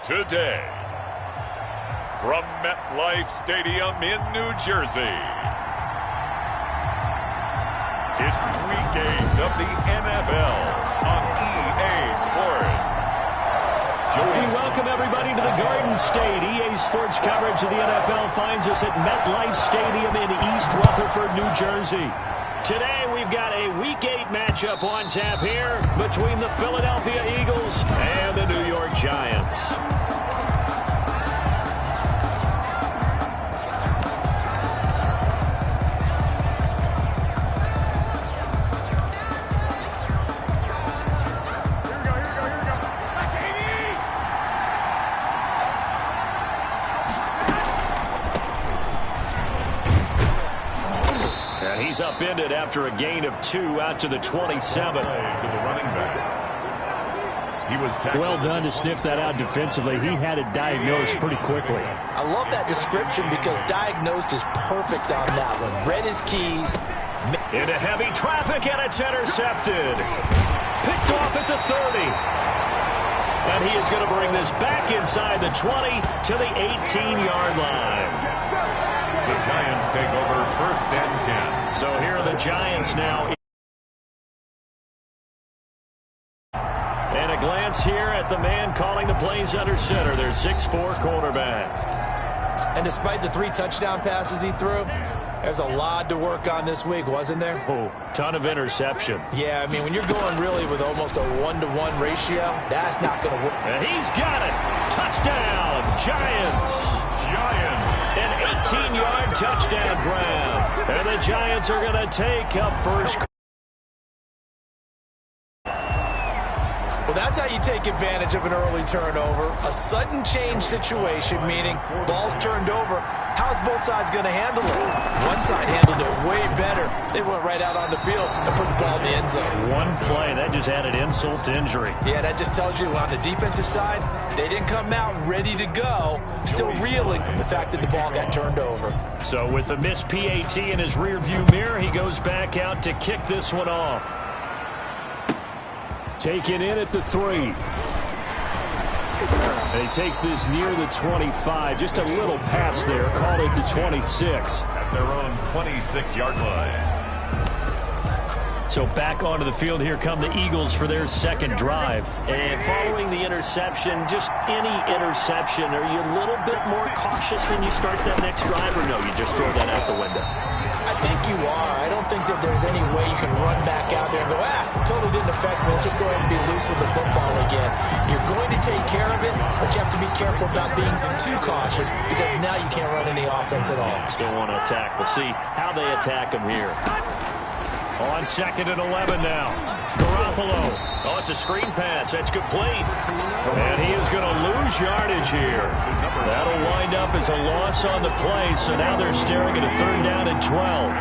Today, from MetLife Stadium in New Jersey, it's Week 8 of the NFL on EA Sports. We welcome everybody to the Garden State. EA Sports coverage of the NFL finds us at MetLife Stadium in East Rutherford, New Jersey. Today we've got a Week 8 matchup on tap here between the Philadelphia Eagles and the New York Giants. He's upended after a gain of 2 out to the 27. To the running back. He was well done to sniff that out defensively. He had it diagnosed pretty quickly. I love that description because diagnosed is perfect on that one. Read his keys. Into heavy traffic, and it's intercepted. Picked off at the 30. And he is going to bring this back inside the 20 to the 18-yard line. The Giants take over 1st and 10. So here are the Giants now. And a glance here at the man calling the plays under center. Their 6'4" cornerback. And despite the 3 touchdown passes he threw, there's a lot to work on this week, wasn't there? Oh, ton of interception. Yeah, I mean, when you're going really with almost a 1-to-1 ratio, that's not going to work. And he's got it. Touchdown, Giants. An 18-yard touchdown grab. And the Giants are going to take a first. Well, that's how you take advantage of an early turnover. A sudden change situation, meaning ball's turned over. How's both sides going to handle it? One side handled it way better. They went right out on the field and put the ball in the end zone. One play, that just added insult to injury. Yeah, that just tells you on the defensive side, they didn't come out ready to go, still reeling from the fact that the ball got turned over. So with the missed PAT in his rearview mirror, he goes back out to kick this one off. Taken in at the 3. And he takes this near the 25. Just a little pass there. Called it the 26. At their own 26-yard line. So back onto the field, here come the Eagles for their second drive. And following the interception, just any interception, are you a little bit more cautious when you start that next drive, or no, you just throw that out the window? I think you are. I don't think that there's any way you can run back out there and go, totally didn't affect me. Let's just go ahead and be loose with the football again. You're going to take care of it, but you have to be careful about being too cautious because now you can't run any offense at all. Still want to attack. We'll see how they attack him here. On 2nd and 11 now. Garoppolo. Oh, it's a screen pass. That's complete. And he is going to lose yardage here. That'll wind up as a loss on the play. So now they're staring at a 3rd down and 12.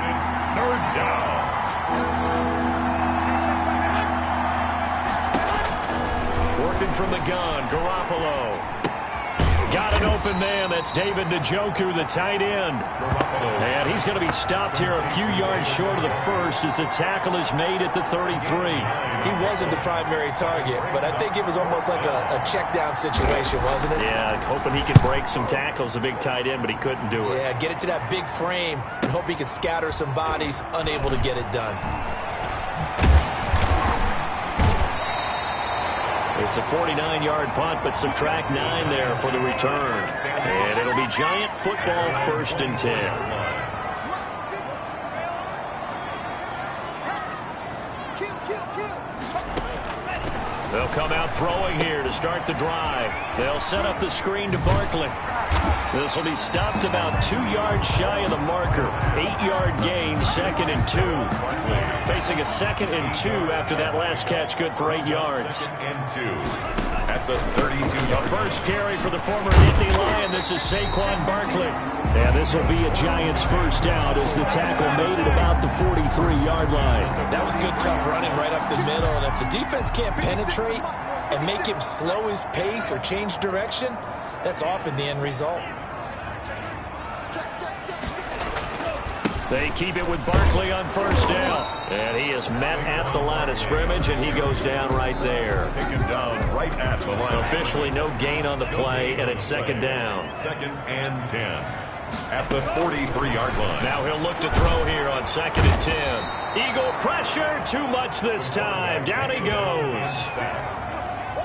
Third down. Working from the gun. Garoppolo. Got an open man. That's David Njoku, the tight end. And he's going to be stopped here a few yards short of the first as the tackle is made at the 33. He wasn't the primary target, but I think it was almost like a check down situation, wasn't it? Yeah, hoping he could break some tackles, a big tight end, but he couldn't do it. Yeah, get it to that big frame and hope he could scatter some bodies, unable to get it done. It's a 49-yard punt, but subtract 9 there for the return. And it'll be Giant football 1st and 10. They'll come out throwing here to start the drive. They'll set up the screen to Barkley. This will be stopped about 2 yards shy of the marker. 8-yard gain, 2nd and 2. Facing a 2nd and 2 after that last catch, good for 8 yards. 2nd and 2. At the 32-yard. The first carry for the former Nittany Lion. This is Saquon Barkley. And this will be a Giants first down as the tackle made it about the 43-yard line. That was good, tough running right up the middle. And if the defense can't penetrate and make him slow his pace or change direction, that's often the end result. They keep it with Barkley on first down. And he is met at the line of scrimmage, and he goes down right there. Taken down right at the line. Officially no gain on the play, and it's second down. 2nd and 10 at the 43-yard line. Now he'll look to throw here on 2nd and 10. Eagle pressure, too much this time. Down he goes.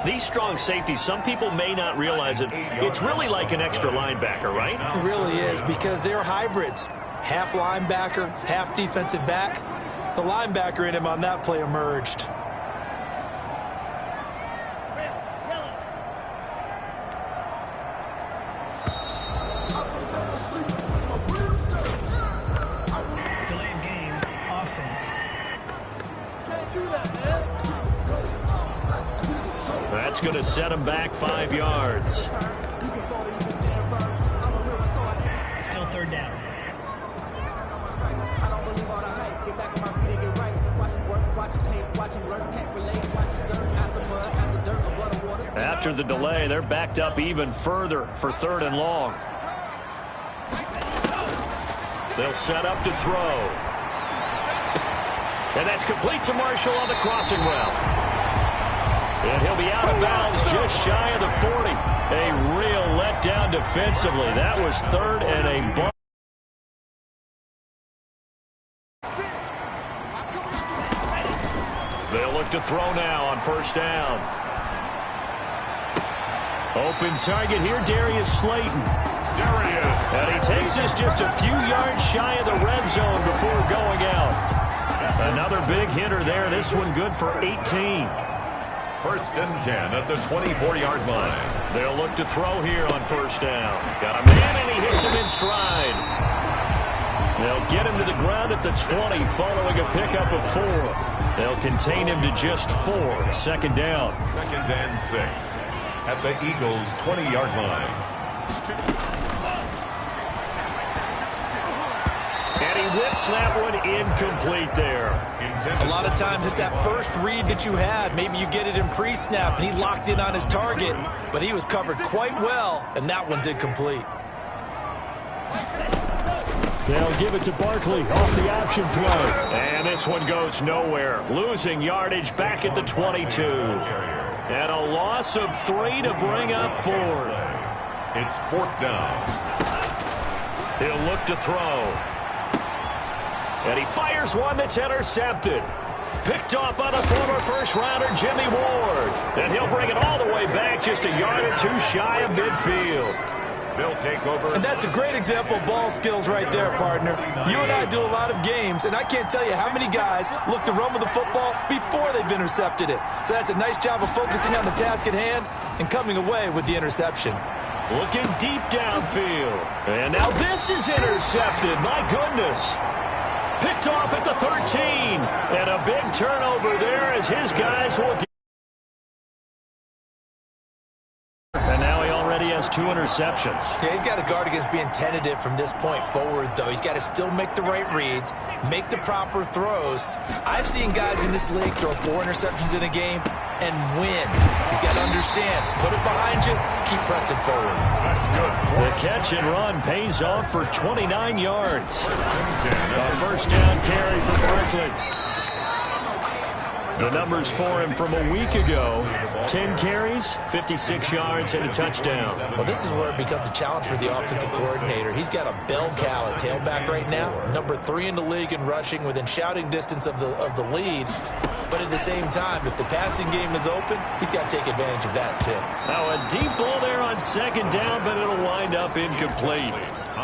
These strong safeties, some people may not realize it. It's really like an extra linebacker, right? It really is, because they're hybrids. Half linebacker, half defensive back. The linebacker in him on that play emerged. Delayed game, offense. That's going to set him back 5 yards. Still third down. After the delay, they're backed up even further for 3rd and long. They'll set up to throw. And that's complete to Marshall on the crossing route. And he'll be out of bounds just shy of the 40. A real letdown defensively. That was 3rd and a ball. They'll look to throw now on first down. Open target here, Darius Slayton. And he takes us just a few yards shy of the red zone before going out. Another big hitter there. This one good for 18. 1st and 10 at the 24-yard line. They'll look to throw here on first down. Got a man, and he hits him in stride. They'll get him to the ground at the 20 following a pickup of 4. They'll contain him to just 4. 2nd down. 2nd and 6 at the Eagles' 20-yard line. And he whips that one incomplete there. A lot of times it's that first read that you had. Maybe you get it in pre-snap, and he locked in on his target, but he was covered quite well, and that one's incomplete. They'll give it to Barkley off the option play. And this one goes nowhere. Losing yardage back at the 22. And a loss of 3 to bring up 4th. It's 4th down. He'll look to throw. And he fires one that's intercepted. Picked off by the former first-rounder Jimmy Ward. And he'll bring it all the way back just a yard or 2 shy of midfield. They'll take over. And that's a great example of ball skills right there, partner. You and I do a lot of games, and I can't tell you how many guys look to run with the football before they've intercepted it. So that's a nice job of focusing on the task at hand and coming away with the interception. Looking deep downfield. And now this is intercepted. My goodness. Picked off at the 13. And a big turnover there as his guys will get. And now he already has 2 interceptions. Yeah, he's got to guard against being tentative from this point forward, though. He's got to still make the right reads, make the proper throws. I've seen guys in this league throw 4 interceptions in a game and win. He's got to understand, put it behind you, keep pressing forward. That's good. The catch and run pays off for 29 yards. A first down carry for Barkley. The numbers for him from a week ago: 10 carries, 56 yards, and a touchdown. Well, this is where it becomes a challenge for the offensive coordinator. He's got a bell cow at tailback right now, number 3 in the league in rushing, within shouting distance of the lead. But at the same time, if the passing game is open, he's got to take advantage of that too. Now a deep ball there on 2nd down, but it'll wind up incomplete.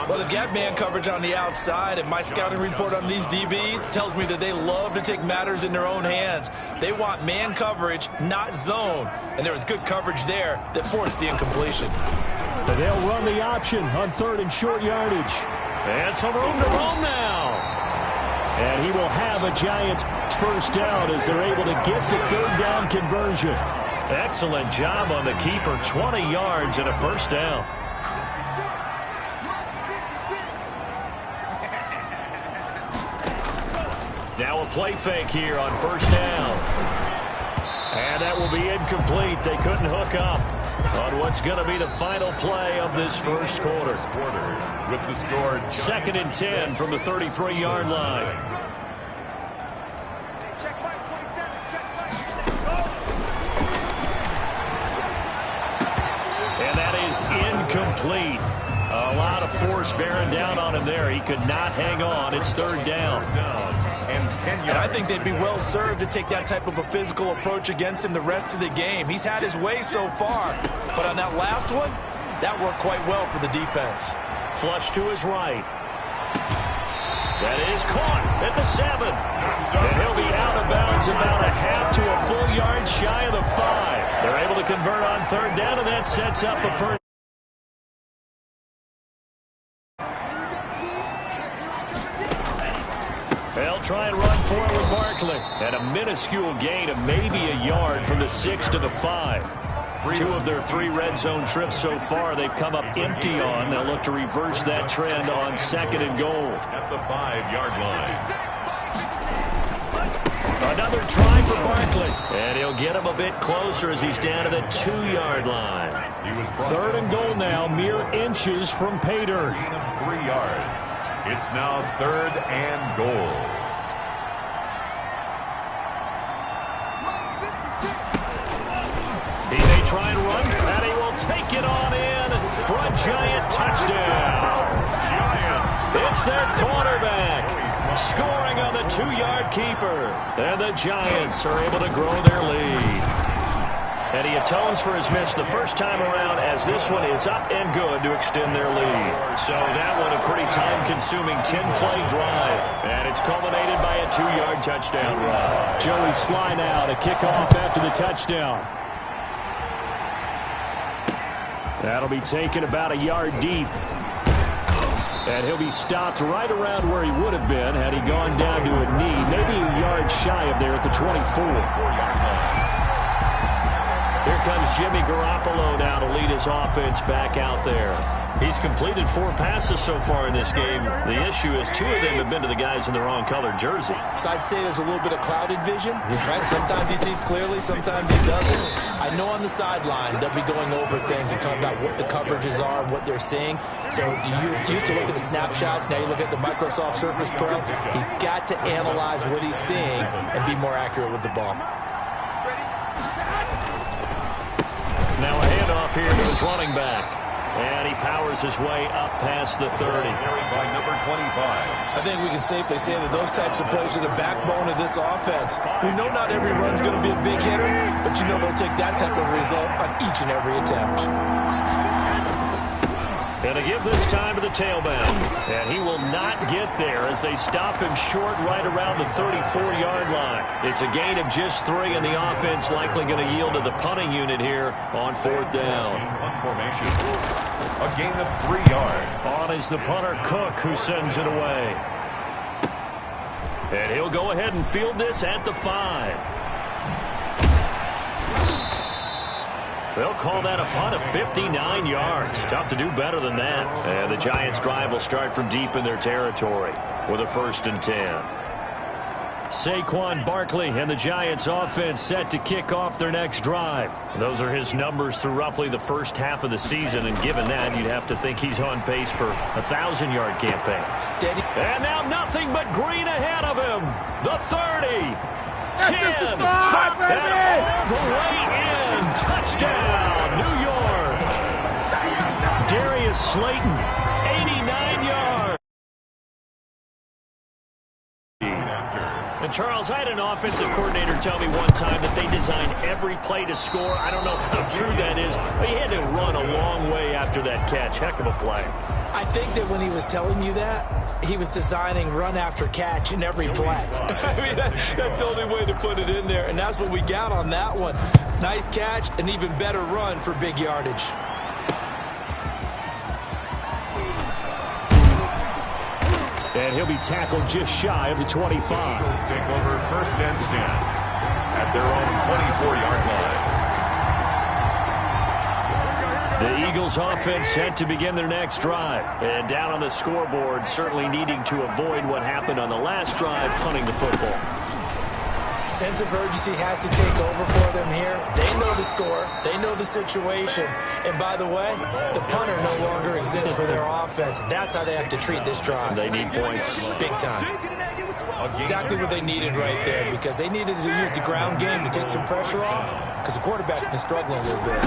Well, they've got man coverage on the outside, and my scouting report on these DBs tells me that they love to take matters in their own hands. They want man coverage, not zone. And there was good coverage there that forced the incompletion. And they'll run the option on 3rd and short yardage. And some room to roam now. And he will have a Giants first down as they're able to get the 3rd down conversion. Excellent job on the keeper. 20 yards and a first down. Now a play fake here on first down. And that will be incomplete. They couldn't hook up. on what's going to be the final play of this first quarter. With the score, 2nd and 10 from the 33-yard line. And that is incomplete. A lot of force bearing down on him there. He could not hang on. It's 3rd down. And I think they'd be well served to take that type of a physical approach against him the rest of the game. He's had his way so far. But on that last one, that worked quite well for the defense. Flush to his right. That is caught at the 7. And he'll be out of bounds about a half to a full yard shy of the 5. They're able to convert on 3rd down, and that sets up a first. They'll try and run forward with Barkley. And a minuscule gain of maybe a yard from the 6 to the 5. 2 of their 3 red zone trips so far they've come up empty on. They'll look to reverse that trend on 2nd and goal. At the 5-yard line. Another try for Barkley. And he'll get him a bit closer as he's down to the 2-yard line. 3rd and goal now, mere inches from pay dirt. 3 yards. It's now 3rd and goal. He may try and run, and he will take it on in for a giant touchdown. It's their quarterback scoring on the 2-yard keeper. And the Giants are able to grow their lead. And he atones for his miss the first time around as this one is up and good to extend their lead. So that one a pretty time-consuming 10-play drive. And it's culminated by a 2-yard touchdown run. Joey Sly now to kick off after the touchdown. That'll be taken about a yard deep. And he'll be stopped right around where he would have been had he gone down to a knee. Maybe a yard shy of there at the 24. Here comes Jimmy Garoppolo now to lead his offense back out there. He's completed 4 passes so far in this game. The issue is 2 of them have been to the guys in the wrong colored jersey. So I'd say there's a little bit of clouded vision, right? Sometimes he sees clearly, sometimes he doesn't. I know on the sideline they'll be going over things and talking about what the coverages are and what they're seeing. So you used to look at the snapshots, now you look at the Microsoft Surface Pro. He's got to analyze what he's seeing and be more accurate with the ball. Now a handoff here to his running back. And he powers his way up past the 30. By number 25. I think we can safely say that those types of plays are the backbone of this offense. We know not every run's going to be a big hitter, but you know they'll take that type of result on each and every attempt. Going to give this time to the tailback. And he will not get there as they stop him short right around the 34-yard line. It's a gain of just 3, and the offense likely going to yield to the punting unit here on 4th down. Formation. A gain of 3 yards. On is the punter Cook, who sends it away. And he'll go ahead and field this at the 5. They'll call that a punt of 59 yards. Tough to do better than that. And the Giants' drive will start from deep in their territory with a 1st and 10. Saquon Barkley and the Giants' offense set to kick off their next drive. Those are his numbers through roughly the first half of the season, and given that, you'd have to think he's on pace for a 1,000-yard campaign. Steady. And now nothing but green ahead of him. The 30. 10, 5, and all the way in. Touchdown, New York. Darius Slayton, 89 yards. And Charles, I had an offensive coordinator tell me one time that they designed every play to score. I don't know how true that is, but he had to run a long way after that catch. Heck of a play. I think that when he was telling you that, he was designing run after catch in every play. I mean, that's the only way to put it in there, and that's what we got on that one. Nice catch, an even better run for big yardage. And he'll be tackled just shy of the 25. Eagles take over 1st and 10 at their own 24-yard line. The Eagles offense set to begin their next drive. And down on the scoreboard, certainly needing to avoid what happened on the last drive, punting the football. Sense of urgency has to take over for them here. They know the score. They know the situation. And by the way, the punter no longer exists for their offense. That's how they have to treat this drive. They need points. Big time. Exactly what they needed right there, because they needed to use the ground game to take some pressure off, because the quarterback's been struggling a little bit.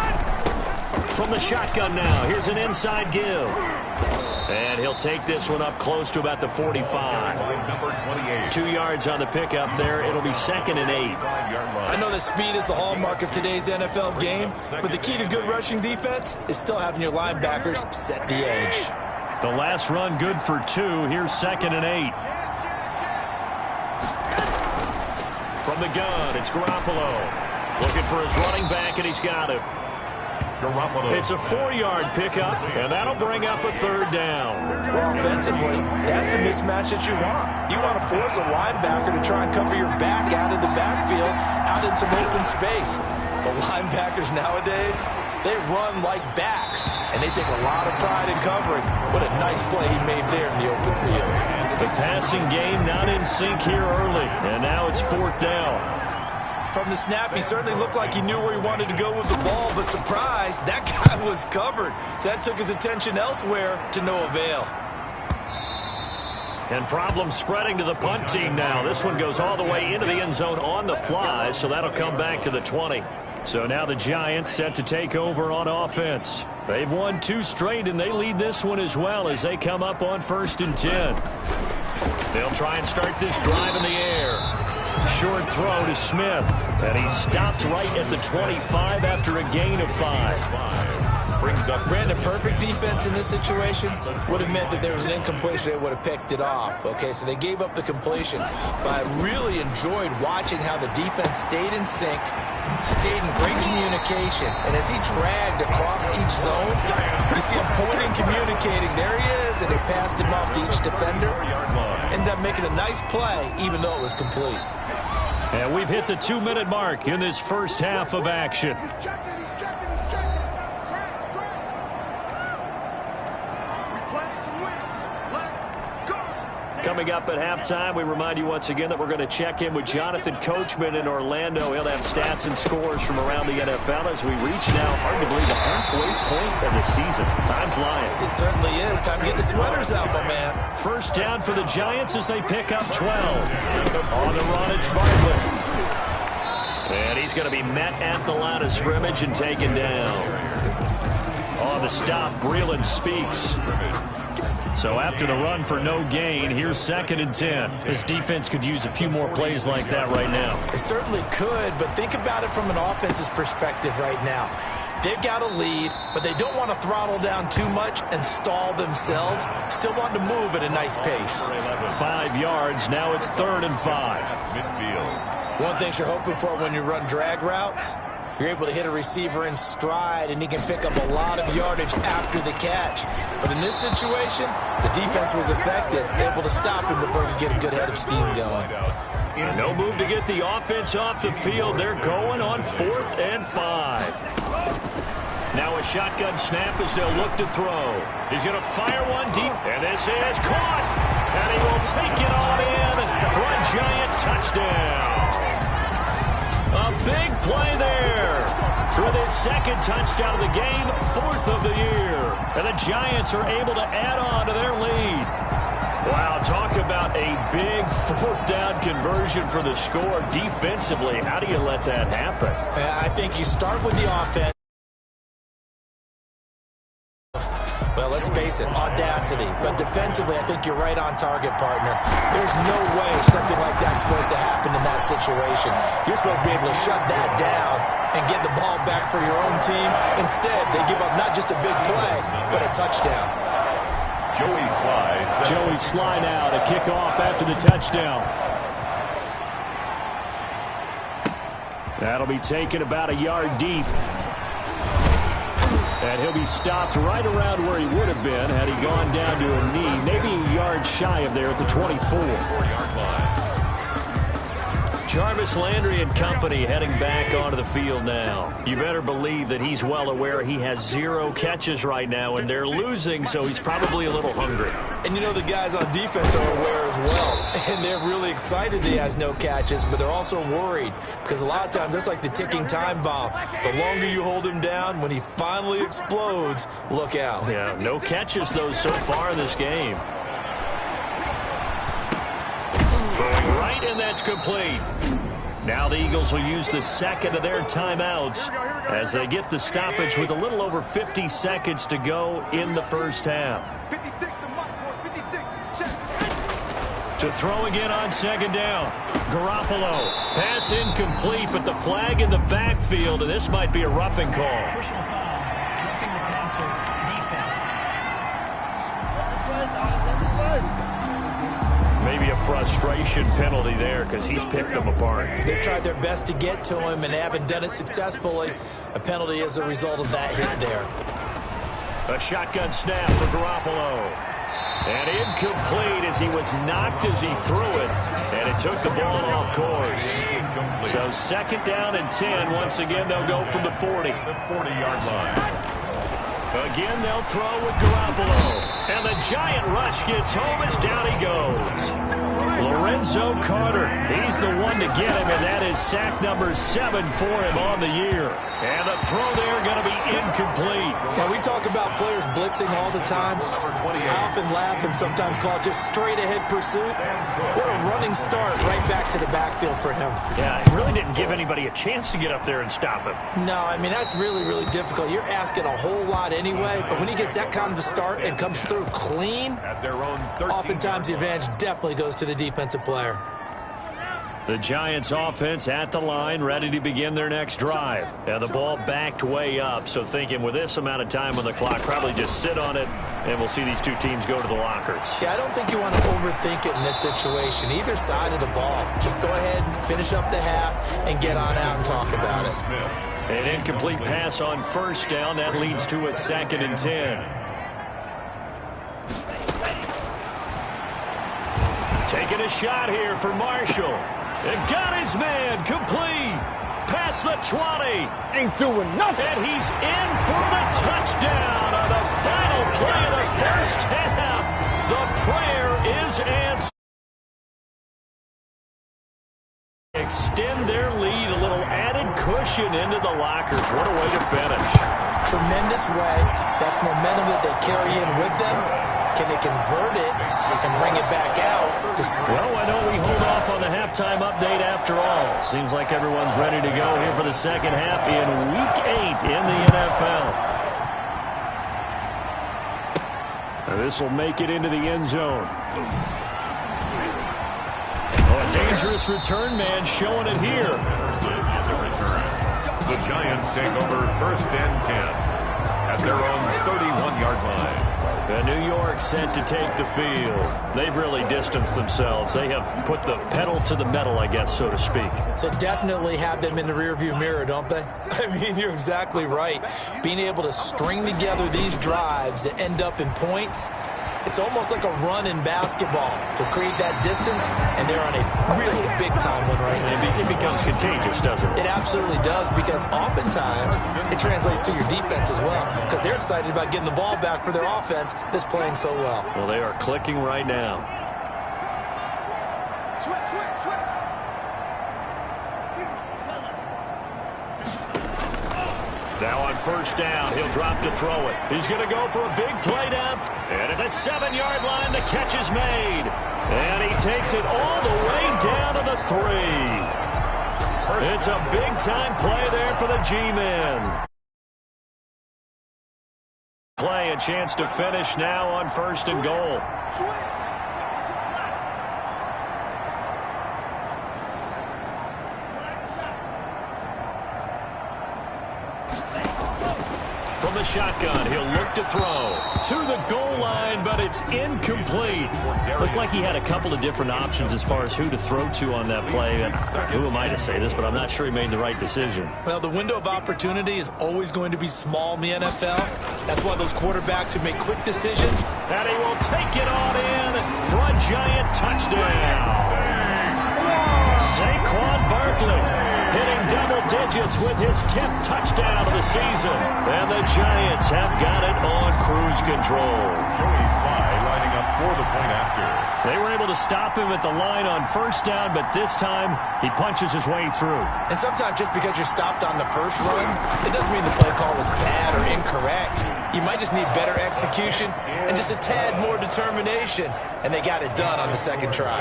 From the shotgun now, here's an inside give. And he'll take this one up close to about the 45. 2 yards on the pickup there. It'll be 2nd and 8. I know that speed is the hallmark of today's NFL game, but the key to good rushing defense is still having your linebackers set the edge. The last run good for 2. Here's 2nd and 8. From the gun, it's Garoppolo. Looking for his running back, and he's got it. It's a 4-yard pickup, and that'll bring up a 3rd down. Well, offensively, that's the mismatch that you want. You want to force a linebacker to try and cover your back out of the backfield, out in some open space. But linebackers nowadays, they run like backs, and they take a lot of pride in covering. What a nice play he made there in the open field. The passing game not in sync here early, and now it's 4th down. From the snap, he certainly looked like he knew where he wanted to go with the ball, but surprise, that guy was covered. So that took his attention elsewhere to no avail. And problem spreading to the punt team now. This one goes all the way into the end zone on the fly, so that'll come back to the 20. So now the Giants set to take over on offense. They've won 2 straight, and they lead this one as well as they come up on 1st and 10. They'll try and start this drive in the air. Short throw to Smith, and he stopped right at the 25 after a gain of 5. Brandon, perfect defense in this situation would have meant that there was an incompletion. They would have picked it off. Okay, so they gave up the completion. But I really enjoyed watching how the defense stayed in sync, stayed in great communication. And as he dragged across each zone, you see him pointing, communicating. There he is, and they passed him off to each defender. Ended up making a nice play, even though it was complete. And we've hit the 2-minute mark in this first half of action. Coming up at halftime, we remind you once again that we're going to check in with Jonathan Coachman in Orlando. He'll have stats and scores from around the NFL as we reach now, hard to believe, the halfway point of the season. Time flying. It certainly is. Time to get the sweaters out, my man. 1st down for the Giants as they pick up 12. On the run, it's Bartlett. And he's going to be met at the line of scrimmage and taken down. On the stop, Breeland speaks. So after the run for no gain, here's 2nd and 10. This defense could use a few more plays like that right now. It certainly could, but think about it from an offense's perspective right now. They've got a lead, but they don't want to throttle down too much and stall themselves. Still want to move at a nice pace. 5 yards. Now it's 3rd and 5. One thing you're hoping for when you run drag routes, you're able to hit a receiver in stride, and he can pick up a lot of yardage after the catch. But in this situation, the defense was effective, able to stop him before he could get a good head of steam going. No move to get the offense off the field. They're going on 4th and 5. Now a shotgun snap as they'll look to throw. He's going to fire one deep, and this is caught. And he will take it on in for a Giant touchdown. A big play there with his 2nd touchdown of the game, 4th of the year. And the Giants are able to add on to their lead. Wow, talk about a big 4th down conversion for the score. Defensively, how do you let that happen? I think you start with the offense. Well, let's face it, audacity. But defensively, I think you're right on target, partner. There's no way something like that's supposed to happen in that situation. You're supposed to be able to shut that down and get the ball back for your own team. Instead, they give up not just a big play, but a touchdown. Joey Sly now to kick off after the touchdown. That'll be taken about a yard deep. And he'll be stopped right around where he would have been had he gone down to a knee, maybe a yard shy of there at the 24. Jarvis Landry and company heading back onto the field now. You better believe that he's well aware he has 0 catches right now, and they're losing, so he's probably a little hungry. And you know the guys on defense are aware as well, and they're really excited he has no catches, but they're also worried because a lot of times that's like the ticking time bomb. The longer you hold him down, when he finally explodes, look out. Yeah, no catches, though, so far in this game. Throwing right, and that's complete. Now the Eagles will use the second of their timeouts as they get the stoppage with a little over 50 seconds to go in the first half. To throw again on second down. Garoppolo. Pass incomplete, but the flag in the backfield, and this might be a roughing call. Personal foul. Roughing the passer. Defense. Maybe a frustration penalty there because he's picked them apart. They've tried their best to get to him and haven't done it successfully. A penalty is a result of that hit there. A shotgun snap for Garoppolo. And incomplete as he was knocked as he threw it. And it took the ball off course. So second down and 10. Once again, they'll go from the 40. The 40-yard line. Again, they'll throw with Garoppolo. And the giant rush gets home as down he goes. Lorenzo Carter, he's the one to get him, and that is sack number 7 for him on the year. And the throw there going to be incomplete. Now, we talk about players blitzing all the time. I often laugh and sometimes call it just straight-ahead pursuit. What a running start right back to the backfield for him. Yeah, it really didn't give anybody a chance to get up there and stop him. No, I mean, that's really, really difficult. You're asking a whole lot anyway, but when he gets that kind of a start and comes through clean, oftentimes the advantage definitely goes to the defensive player. The Giants offense at the line, ready to begin their next drive. And the ball backed way up, so thinking with this amount of time on the clock, probably just sit on it, and we'll see these two teams go to the lockers. Yeah, I don't think you want to overthink it in this situation. Either side of the ball. Just go ahead, finish up the half, and get on out and talk about it. An incomplete pass on first down. That leads to a second and 10. Taking a shot here for Marshall. And got his man complete. Past the 20. Ain't doing nothing. And he's in for the touchdown on the final play of the first half. The prayer is answered. Extend their lead, a little added cushion into the lockers. What a way to finish. Tremendous way. That's momentum that they carry in with them. Can they convert it and bring it back out? Well, why don't we hold off on the halftime update after all? Seems like everyone's ready to go here for the second half in Week 8 in the NFL. This will make it into the end zone. Oh, a dangerous return man showing it here. The Giants take over first and 10 at their own 31-yard line. New York set to take the field. They've really distanced themselves. They have put the pedal to the metal, I guess, so to speak. So definitely have them in the rearview mirror, don't they? I mean, you're exactly right. Being able to string together these drives that end up in points, it's almost like a run in basketball to create that distance, and they're on a really big-time one right now. It becomes contagious, doesn't it? It absolutely does, because oftentimes it translates to your defense as well, because they're excited about getting the ball back for their offense that's playing so well. Well, they are clicking right now. Now on first down, he'll drop to throw it. He's going to go for a big play down. And at the 7-yard line, the catch is made. And he takes it all the way down to the 3. It's a big-time play there for the G-men. Play, a chance to finish now on first and goal. From the shotgun, he'll look to throw to the goal line, but it's incomplete. Looked like he had a couple of different options as far as who to throw to on that play. And who am I to say this, but I'm not sure he made the right decision. Well, the window of opportunity is always going to be small in the NFL. That's why those quarterbacks who make quick decisions. And he will take it on in for a giant touchdown. Saquon Barkley hitting double digits with his 10th touchdown of the season. And the Giants have got it on cruise control. Joey Sly lining up for the point after. They were able to stop him at the line on first down, but this time he punches his way through. And sometimes just because you're stopped on the first run, it doesn't mean the play call was bad or incorrect. You might just need better execution and just a tad more determination. And they got it done on the second try.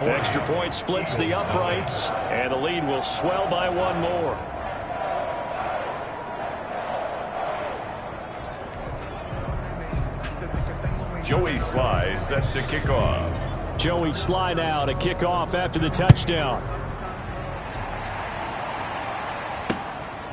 Extra point splits the uprights, and the lead will swell by one more. Joey Sly set to kick off. Joey Sly now to kick off after the touchdown.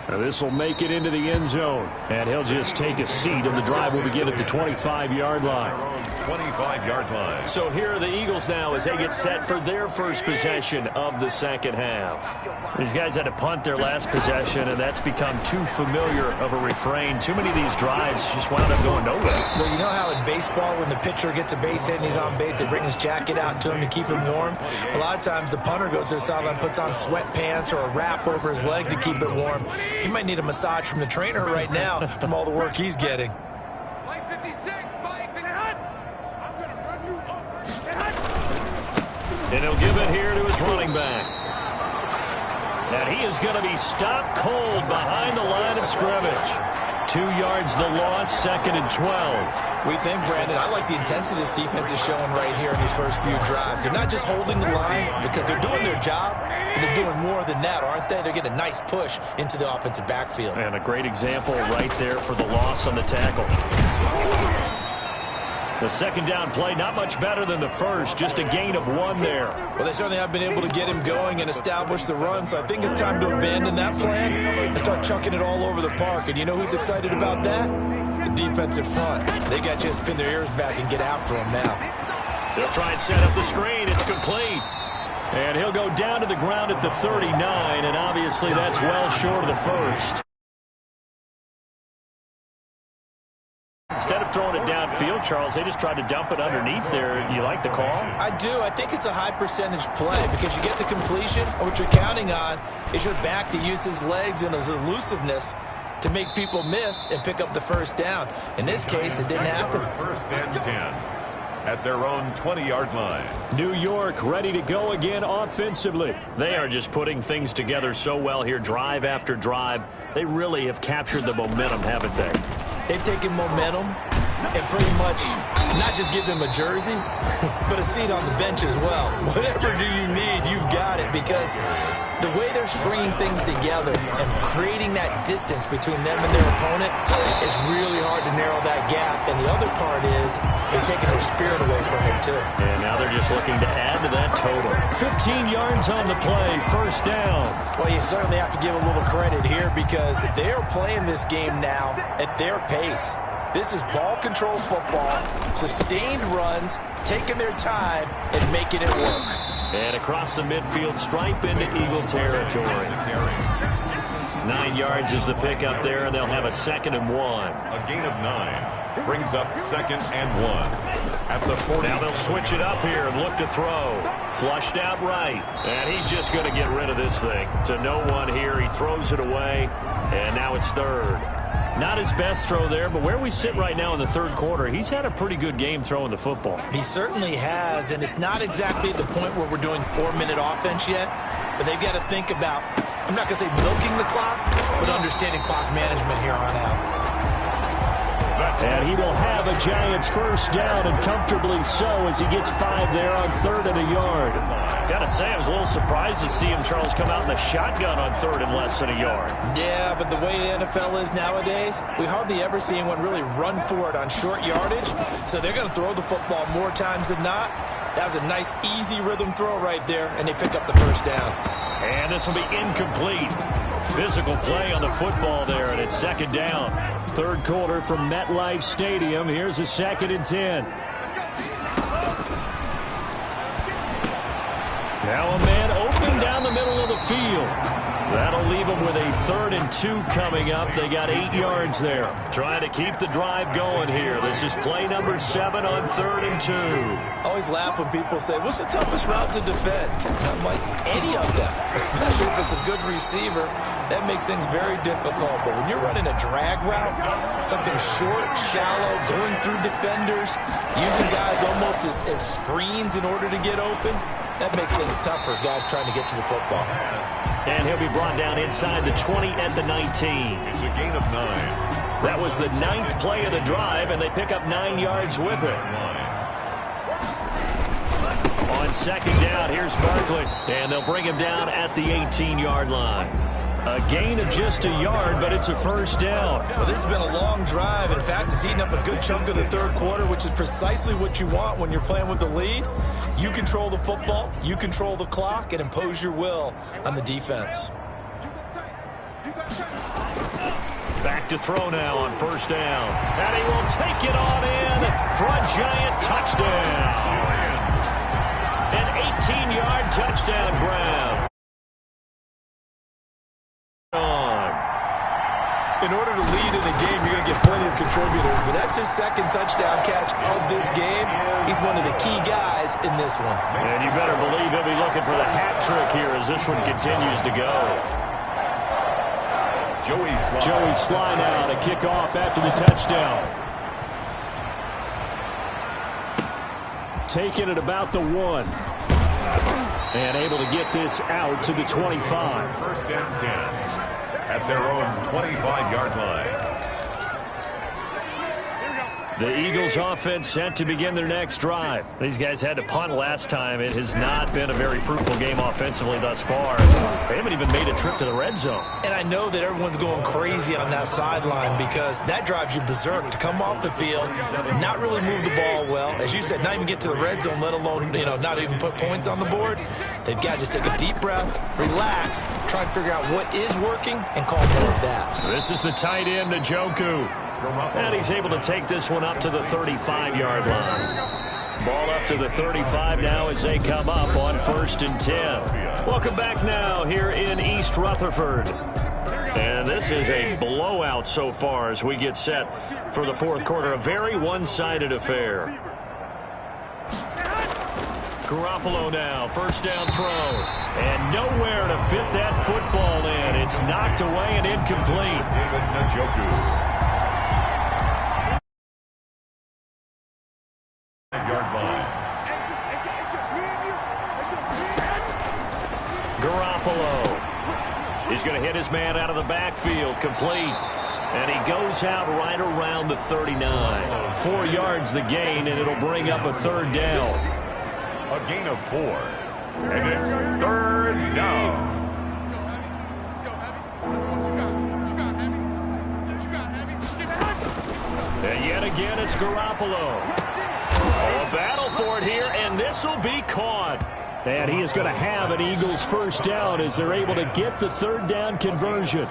Now this will make it into the end zone, and he'll just take a seat, and the drive will begin at the 25-yard line. 25-yard line. So here are the Eagles now as they get set for their first possession of the second half. These guys had to punt their last possession, and that's become too familiar of a refrain. Too many of these drives just wound up going nowhere. Well, you know how in baseball when the pitcher gets a base hit and he's on base, they bring his jacket out to him to keep him warm? A lot of times the punter goes to the sideline, puts on sweatpants or a wrap over his leg to keep it warm. He might need a massage from the trainer right now from all the work he's getting. And he'll give it here to his running back. And he is going to be stopped cold behind the line of scrimmage. 2 yards the loss, 2nd and 12. We think, Brandon, I like the intensity this defense is showing right here in these first few drives. They're not just holding the line because they're doing their job, but they're doing more than that, aren't they? They're getting a nice push into the offensive backfield. And a great example right there for the loss on the tackle. The second down play, not much better than the first, just a gain of 1 there. Well, they certainly have been able to get him going and establish the run, so I think it's time to abandon that plan and start chucking it all over the park. And you know who's excited about that? The defensive front. They got to just pin their ears back and get after him now. They'll try and set up the screen. It's complete. And he'll go down to the ground at the 39, and obviously that's well short of the first. Instead of throwing it downfield, Charles, they just tried to dump it underneath there. You like the call? I do. I think it's a high percentage play because you get the completion, and what you're counting on is your back to use his legs and his elusiveness to make people miss and pick up the first down. In this case, it didn't happen. First and 10 at their own 20-yard line. New York ready to go again offensively. They are just putting things together so well here, drive after drive. They really have captured the momentum, haven't they? They've taken momentum and pretty much not just give him a jersey, but a seat on the bench as well. Whatever do you need, you've got it, because the way they're stringing things together and creating that distance between them and their opponent is really hard to narrow that gap. And the other part is they're taking their spirit away from him, too. And now they're just looking to add to that total. 15 yards on the play, first down. Well, you certainly have to give a little credit here because they're playing this game now at their pace. This is ball control football, sustained runs, taking their time and making it work. And across the midfield stripe into Eagle territory. 9 yards is the pickup there, and they'll have a 2nd and 1. A gain of 9 brings up 2nd and 1 at the 40. Now they'll switch it up here and look to throw. Flushed out right. And he's just going to get rid of this thing. To no one here. He throws it away, and now it's 3rd. Not his best throw there, but where we sit right now in the 3rd quarter, he's had a pretty good game throwing the football. He certainly has, and it's not exactly at the point where we're doing 4-minute offense yet, but they've got to think about, I'm not going to say milking the clock, but understanding clock management here on out. And he will have a Giants first down, and comfortably so, as he gets 5 there on 3rd and a yard. Gotta say, I was a little surprised to see him, Charles, come out in the shotgun on 3rd and less than a yard. Yeah, but the way the NFL is nowadays, we hardly ever see anyone really run for it on short yardage, so they're going to throw the football more times than not. That was a nice, easy rhythm throw right there, and they pick up the first down. And this will be incomplete. Physical play on the football there, and it's 2nd down. 3rd quarter from MetLife Stadium. Here's a 2nd and 10. Now a man open down the middle of the field. That'll leave them with a 3rd and 2 coming up. They got 8 yards there. Trying to keep the drive going here. This is play number 7 on 3rd and 2. I always laugh when people say, what's the toughest route to defend? I'm like, any of them, especially if it's a good receiver. That makes things very difficult. But when you're running a drag route, something short, shallow, going through defenders, using guys almost as screens in order to get open, that makes things tough for guys trying to get to the football. And he'll be brought down inside the 20 at the 19. It's a gain of 9. That was the 9th play of the drive, and they pick up 9 yards with it. On 2nd down, here's Barkley, and they'll bring him down at the 18-yard line. A gain of just a yard, but it's a 1st down. Well, this has been a long drive. In fact, it's eaten up a good chunk of the 3rd quarter, which is precisely what you want when you're playing with the lead. You control the football, you control the clock, and impose your will on the defense. Back to throw now on 1st down. And he will take it on in for a giant touchdown. An 18-yard touchdown grab. In order to lead in a game, you're going to get plenty of contributors, but that's his 2nd touchdown catch of this game. He's one of the key guys in this one. And you better believe he'll be looking for the hat trick here as this one continues to go. Joey Sly now to kick off after the touchdown. Taking it about the 1. And able to get this out to the 25. 1st and 10. At their own 25-yard line. The Eagles offense set to begin their next drive. These guys had to punt last time. It has not been a very fruitful game offensively thus far. They haven't even made a trip to the red zone. And I know that everyone's going crazy on that sideline because that drives you berserk to come off the field, not really move the ball well. As you said, not even get to the red zone, let alone, not even put points on the board. They've got to just take a deep breath, relax, try and figure out what is working, and call more of that. This is the tight end, Njoku. And he's able to take this one up to the 35-yard line. Ball up to the 35 now as they come up on 1st and 10. Welcome back now here in East Rutherford. And this is a blowout so far as we get set for the 4th quarter. A very one-sided affair. Garoppolo now, 1st down throw. And nowhere to fit that football in. It's knocked away and incomplete. Njoku. Garoppolo. He's going to hit his man out of the backfield, complete. And he goes out right around the 39. 4 yards the gain, and it'll bring up a 3rd down. A gain of 4. And it's 3rd down. Let's go, Heavy. What you got, Heavy? What you got, Heavy? And yet again, it's Garoppolo. Oh, a battle for it here, and this will be caught. And he is going to have an Eagles 1st down as they're able to get the 3rd down conversion.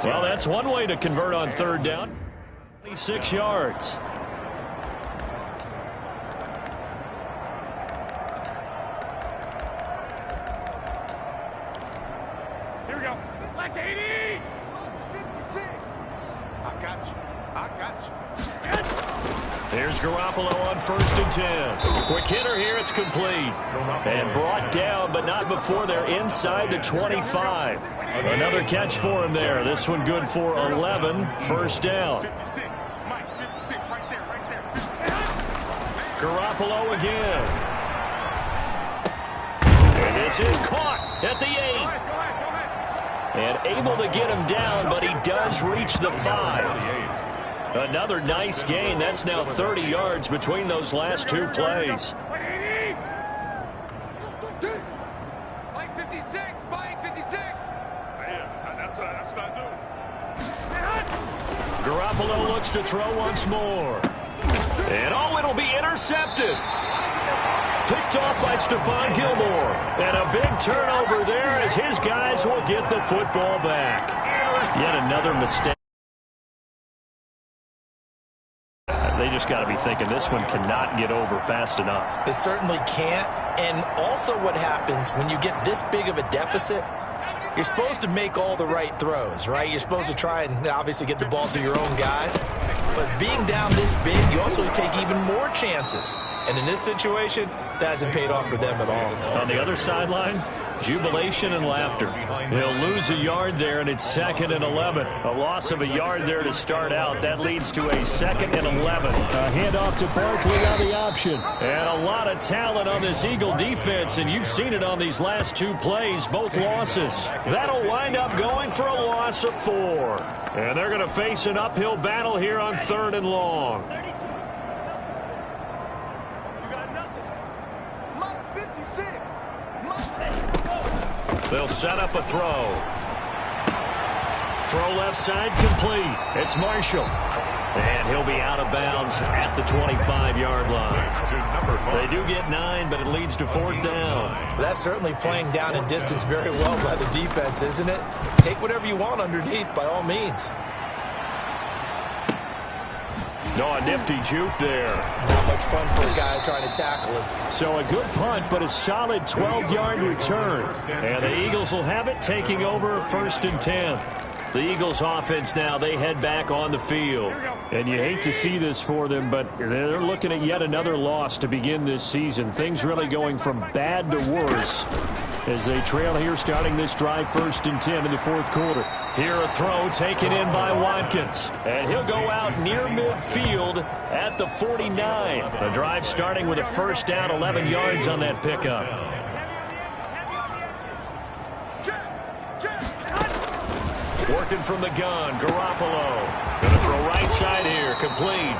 Well, that's one way to convert on 3rd down. 26 yards. Here we go. Let's 80. 56. I got you. There's Garoppolo on 1st and 10. Quick hitter here, it's complete. And brought down, but not before they're inside the 25. Another catch for him there. This one good for 11. 1st down. 56. Mike, 56, right there. Garoppolo again. And this is caught at the 8. And able to get him down, but he does reach the 5. Another nice gain. That's now 30 yards between those last 2 plays. Mike 56. Mike 56. That's what I do. Garoppolo looks to throw once more. And it'll be intercepted. Picked off by Stephon Gilmore. And a big turnover there as his guys will get the football back. Yet another mistake. They just got to be thinking this one cannot get over fast enough. It certainly can't. And also what happens when you get this big of a deficit, you're supposed to make all the right throws, right? You're supposed to try and obviously get the ball to your own guys. But being down this big, you also take even more chances. And in this situation, that hasn't paid off for them at all. On the other sideline, jubilation and laughter. He'll lose a yard there, and it's 2nd and 11. A loss of a yard there to start out. That leads to a 2nd and 11. A handoff to Barkley on the option. And a lot of talent on this Eagle defense, and you've seen it on these last 2 plays, both losses. That'll wind up going for a loss of 4. And they're going to face an uphill battle here on 3rd and long. They'll set up a throw. Throw left side complete. It's Marshall. And he'll be out of bounds at the 25-yard line. They do get 9, but it leads to 4th down. That's certainly playing down in distance very well by the defense, isn't it? Take whatever you want underneath by all means. No, a nifty juke there. Not much fun for a guy trying to tackle it. So a good punt, but a solid 12-yard return. And the Eagles will have it, taking over 1st and 10. The Eagles offense now, they head back on the field. And you hate to see this for them, but they're looking at yet another loss to begin this season. Things really going from bad to worse as they trail here starting this drive 1st and 10 in the 4th quarter. Here a throw taken in by Watkins. And he'll go out near midfield at the 49. The drive starting with a 1st down, 11 yards on that pickup. Working from the gun, Garoppolo. Going to throw right side here, complete.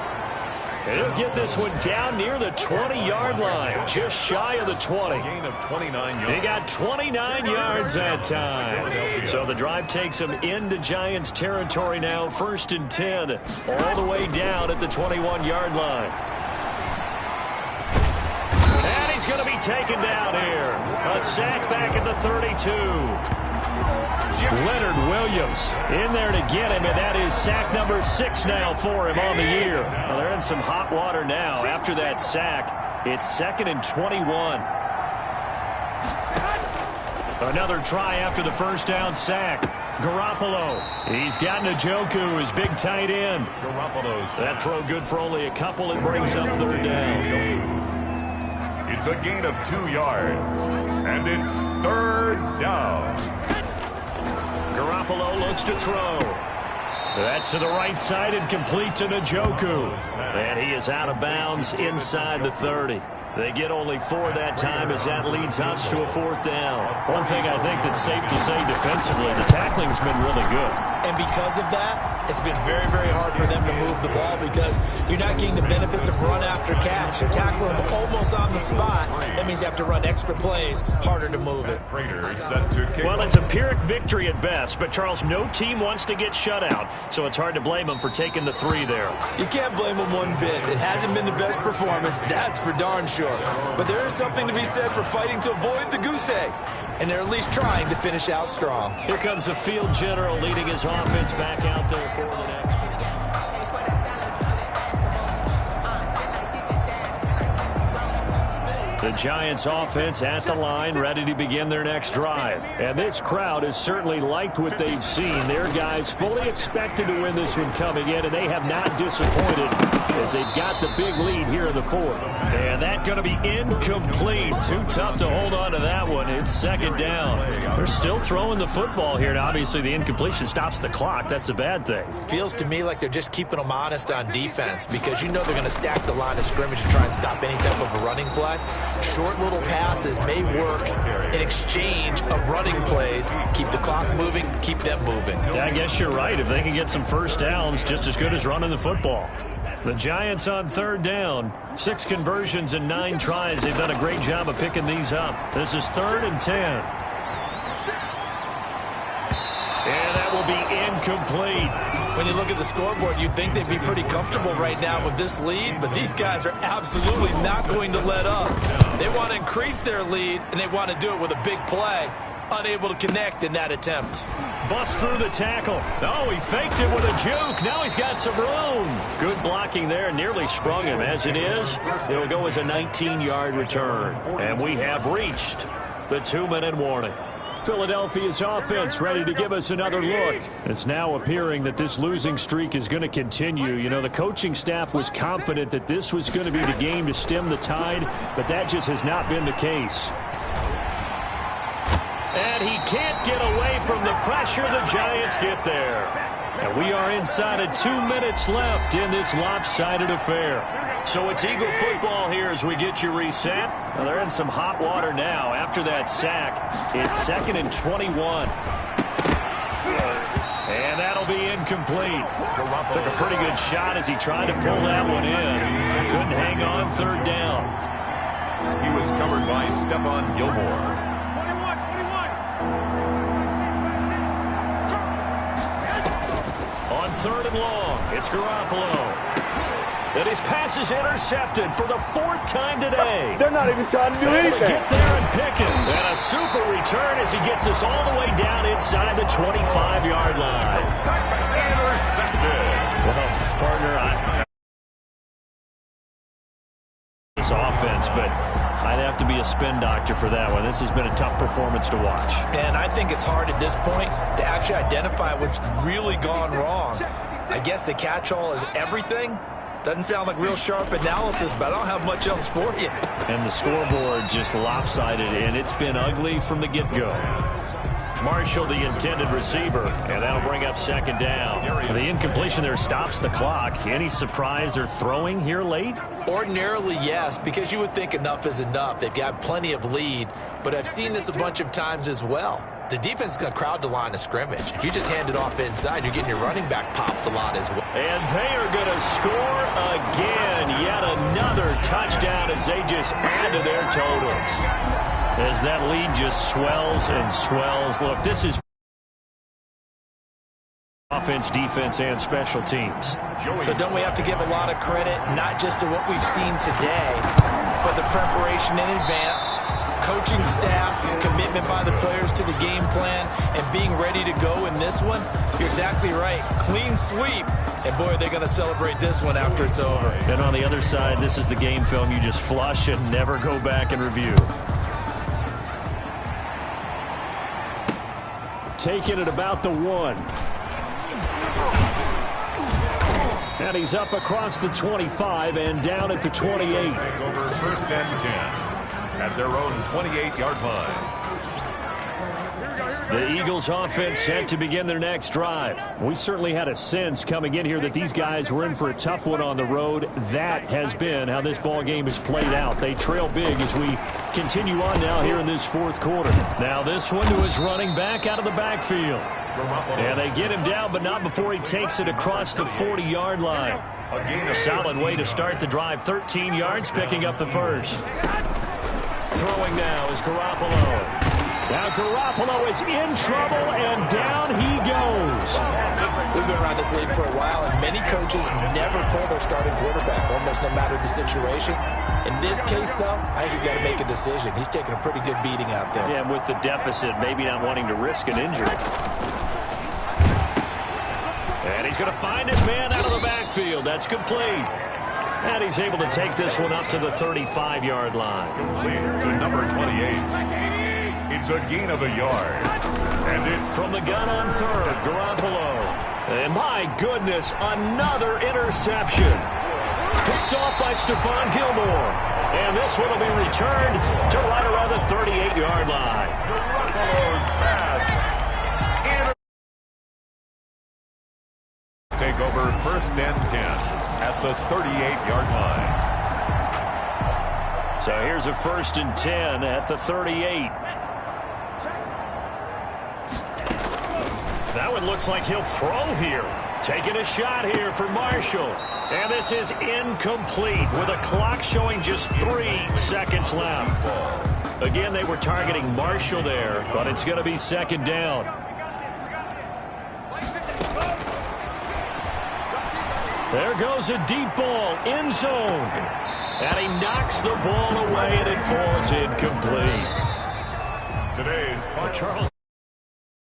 And he'll get this one down near the 20-yard line, just shy of the 20. Gain of 29 yards. He got 29 yards that time. So the drive takes him into Giants territory now, 1st and 10, all the way down at the 21-yard line. And he's going to be taken down here. A sack back at the 32. Leonard Williams in there to get him, and that is sack number 6 now for him on the year. Well, they're in some hot water now after that sack. It's 2nd and 21. Another try after the 1st down sack. Garoppolo. He's got Njoku, his big tight end. That throw good for only a couple. It brings up 3rd down. It's a gain of 2 yards, and it's 3rd down. Garoppolo looks to throw. That's to the right side and complete to Njoku. And he is out of bounds inside the 30. They get only 4 that time as that leads us to a 4th down. One thing I think that's safe to say defensively, the tackling's been really good. And because of that, it's been very, very hard for them to move the ball because you're not getting the benefits of run after catch. You tackle them almost on the spot. That means you have to run extra plays, harder to move it. Well, it's a Pyrrhic victory at best, but Charles, no team wants to get shut out, so it's hard to blame them for taking the 3 there. You can't blame them one bit. It hasn't been the best performance, that's for darn sure. But there is something to be said for fighting to avoid the goose egg. And they're at least trying to finish out strong. Here comes the field general leading his offense back out there for the next. The Giants offense at the line, ready to begin their next drive. And this crowd has certainly liked what they've seen. Their guys fully expected to win this one coming in, and they have not disappointed as they've got the big lead here in the 4th. And that's going to be incomplete. Too tough to hold on to that one. It's 2nd down. They're still throwing the football here, and obviously the incompletion stops the clock. That's a bad thing. Feels to me like they're just keeping them honest on defense because you know they're going to stack the line of scrimmage and try and stop any type of a running play. Short little passes may work in exchange of running plays. Keep the clock moving, keep them moving. Yeah, I guess you're right. If they can get some 1st downs, just as good as running the football. The Giants on 3rd down. 6 conversions and 9 tries. They've done a great job of picking these up. This is 3rd and 10. And that will be incomplete. When you look at the scoreboard, you'd think they'd be pretty comfortable right now with this lead, but these guys are absolutely not going to let up. They want to increase their lead, and they want to do it with a big play. Unable to connect in that attempt. Bust through the tackle. Oh, he faked it with a juke. Now he's got some room. Good blocking there. Nearly sprung him. As it is, it'll go as a 19-yard return. And we have reached the 2-minute warning. Philadelphia's offense ready to give us another look. It's now appearing that this losing streak is going to continue. You know, the coaching staff was confident that this was going to be the game to stem the tide, but that just has not been the case. And he can't get away from the pressure. The Giants get there. And we are inside of 2 minutes left in this lopsided affair. So it's Eagle football here as we get you reset. Well, they're in some hot water now. After that sack, it's 2nd and 21. And that'll be incomplete. Took a pretty good shot as he tried to pull that one in. Couldn't hang on 3rd down. He was covered by Stephon Gilmore. On 3rd and long, it's Garoppolo. And his pass is intercepted for the 4th time today. They're not even trying to do Able anything. to get there and pick it. And a super return as he gets us all the way down inside the 25-yard line. Intercepted. Well, partner, this offense, but I'd have to be a spin doctor for that one. This has been a tough performance to watch. And I think it's hard at this point to actually identify what's really gone wrong. I guess the catch-all is everything. Doesn't sound like real sharp analysis, but I don't have much else for you. And the scoreboard just lopsided, and it's been ugly from the get-go. Marshall, the intended receiver, and that'll bring up 2nd down. The incompletion there stops the clock. Any surprise they're throwing here late? Ordinarily, yes, because you would think enough is enough. They've got plenty of lead, but I've seen this a bunch of times as well. The defense is going to crowd the line of scrimmage. If you just hand it off inside, you're getting your running back popped a lot as well. And they are going to score again. Yet another touchdown as they just add to their totals. As that lead just swells and swells. Look, this is offense, defense, and special teams. So don't we have to give a lot of credit, not just to what we've seen today, but the preparation in advance, coaching staff, commitment by the players to the game plan, and being ready to go in this one? You're exactly right. Clean sweep. And, boy, they're going to celebrate this one after it's over. And on the other side, this is the game film you just flush and never go back and review. Taking it about the 1. And he's up across the 25 and down at the 28. Over 1st and 10 at their own 28-yard line. The Eagles offense set to begin their next drive. We certainly had a sense coming in here that these guys were in for a tough one on the road. That has been how this ball game has played out. They trail big as we continue on now here in this 4th quarter. Now this one to his running back out of the backfield. And they get him down, but not before he takes it across the 40-yard line. A solid way to start the drive. 13 yards, picking up the first. Throwing now is Garoppolo. Now Garoppolo is in trouble, and down he goes. We've been around this league for a while, and many coaches never pull their starting quarterback, almost no matter the situation. In this case, though, I think he's got to make a decision. He's taking a pretty good beating out there. Yeah, with the deficit, maybe not wanting to risk an injury. And he's going to find his man out of the backfield. That's complete. And he's able to take this one up to the 35-yard line. To number 28. It's a gain of a yard. And it's from the gun on 3rd, Garoppolo. And my goodness, another interception. Picked off by Stephon Gilmore. And this one will be returned to right around the 38-yard line. Garoppolo's pass. Take over 1st and 10 at the 38-yard line. So here's a 1st and 10 at the 38. That one looks like he'll throw here. Taking a shot here for Marshall. And this is incomplete with a clock showing just 3 seconds left. Again, they were targeting Marshall there, but it's going to be 2nd down. There goes a deep ball, end zone. And he knocks the ball away, and it falls incomplete. Today's final. Charles.